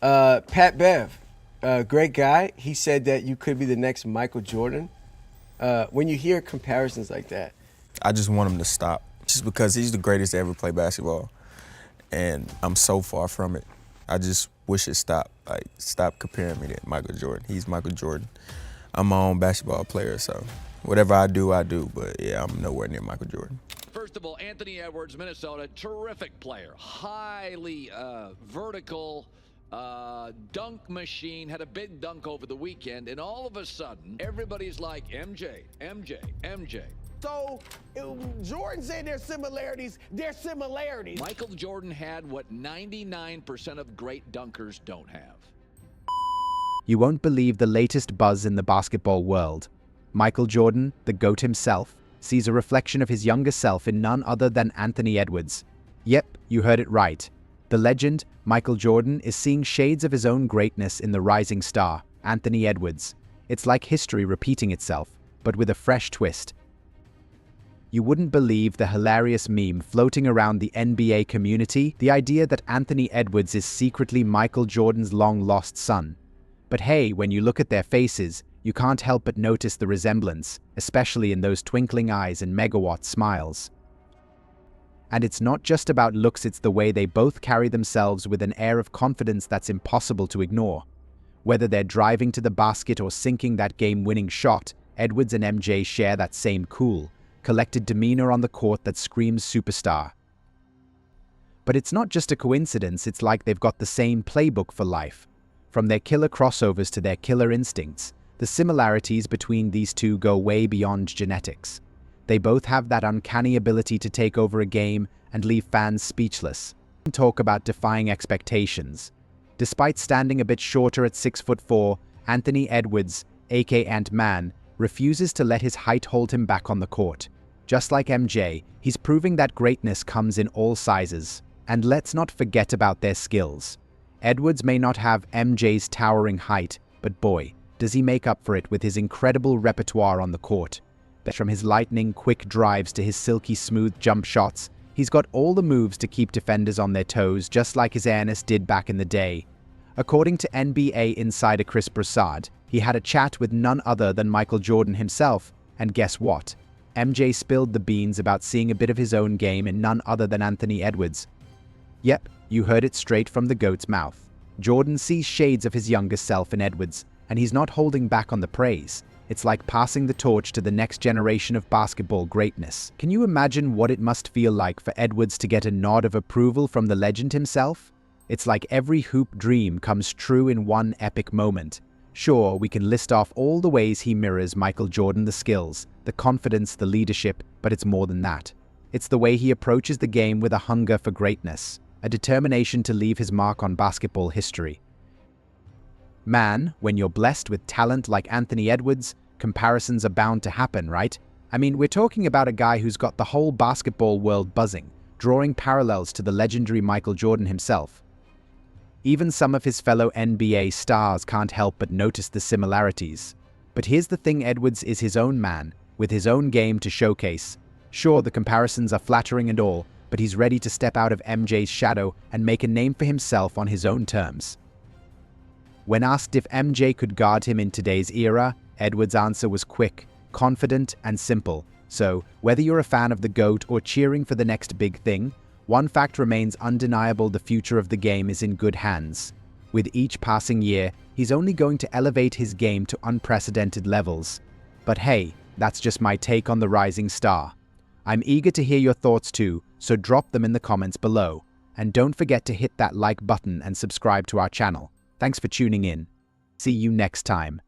Pat Bev, great guy. He said that you could be the next Michael Jordan. When you hear comparisons like that, I just want him to stop, just because he's the greatest to ever play basketball, and I'm so far from it. I just wish it stopped. Like, stop comparing me to Michael Jordan. He's Michael Jordan. I'm my own basketball player, so whatever I do, but yeah, I'm nowhere near Michael Jordan. First of all, Anthony Edwards, Minnesota, terrific player. Highly vertical dunk machine. Had a big dunk over the weekend, and all of a sudden, everybody's like, MJ, MJ, MJ. So, Jordan said there's similarities. There's similarities. Michael Jordan had what 99% of great dunkers don't have. You won't believe the latest buzz in the basketball world. Michael Jordan, the GOAT himself, sees a reflection of his younger self in none other than Anthony Edwards. Yep, you heard it right. The legend, Michael Jordan, is seeing shades of his own greatness in the rising star, Anthony Edwards. It's like history repeating itself, but with a fresh twist. You wouldn't believe the hilarious meme floating around the NBA community, the idea that Anthony Edwards is secretly Michael Jordan's long-lost son. But hey, when you look at their faces, you can't help but notice the resemblance, especially in those twinkling eyes and megawatt smiles. And it's not just about looks, it's the way they both carry themselves with an air of confidence that's impossible to ignore. Whether they're driving to the basket or sinking that game-winning shot, Edwards and MJ share that same cool, collected demeanor on the court that screams superstar. But it's not just a coincidence, it's like they've got the same playbook for life. From their killer crossovers to their killer instincts, the similarities between these two go way beyond genetics. They both have that uncanny ability to take over a game and leave fans speechless. Talk about defying expectations. Despite standing a bit shorter at 6'4", Anthony Edwards, aka Ant-Man, refuses to let his height hold him back on the court. Just like MJ, he's proving that greatness comes in all sizes. And let's not forget about their skills. Edwards may not have MJ's towering height, but boy, does he make up for it with his incredible repertoire on the court. From his lightning-quick drives to his silky smooth jump shots, he's got all the moves to keep defenders on their toes, just like his airness did back in the day. According to NBA insider Chris Broussard, he had a chat with none other than Michael Jordan himself, and guess what? MJ spilled the beans about seeing a bit of his own game in none other than Anthony Edwards. Yep, you heard it straight from the GOAT's mouth. Jordan sees shades of his younger self in Edwards, and he's not holding back on the praise. It's like passing the torch to the next generation of basketball greatness. Can you imagine what it must feel like for Edwards to get a nod of approval from the legend himself? It's like every hoop dream comes true in one epic moment. Sure, we can list off all the ways he mirrors Michael Jordan, the skills, the confidence, the leadership, but it's more than that. It's the way he approaches the game with a hunger for greatness, a determination to leave his mark on basketball history. Man, when you're blessed with talent like Anthony Edwards, comparisons are bound to happen, right? I mean, we're talking about a guy who's got the whole basketball world buzzing, drawing parallels to the legendary Michael Jordan himself. Even some of his fellow NBA stars can't help but notice the similarities. But here's the thing, Edwards is his own man, with his own game to showcase. Sure, the comparisons are flattering and all, but he's ready to step out of MJ's shadow and make a name for himself on his own terms. When asked if MJ could guard him in today's era, Edwards' answer was quick, confident, and simple. So, whether you're a fan of the GOAT or cheering for the next big thing, one fact remains undeniable: the future of the game is in good hands. With each passing year, he's only going to elevate his game to unprecedented levels. But hey, that's just my take on the rising star. I'm eager to hear your thoughts too, so drop them in the comments below. And don't forget to hit that like button and subscribe to our channel. Thanks for tuning in. See you next time.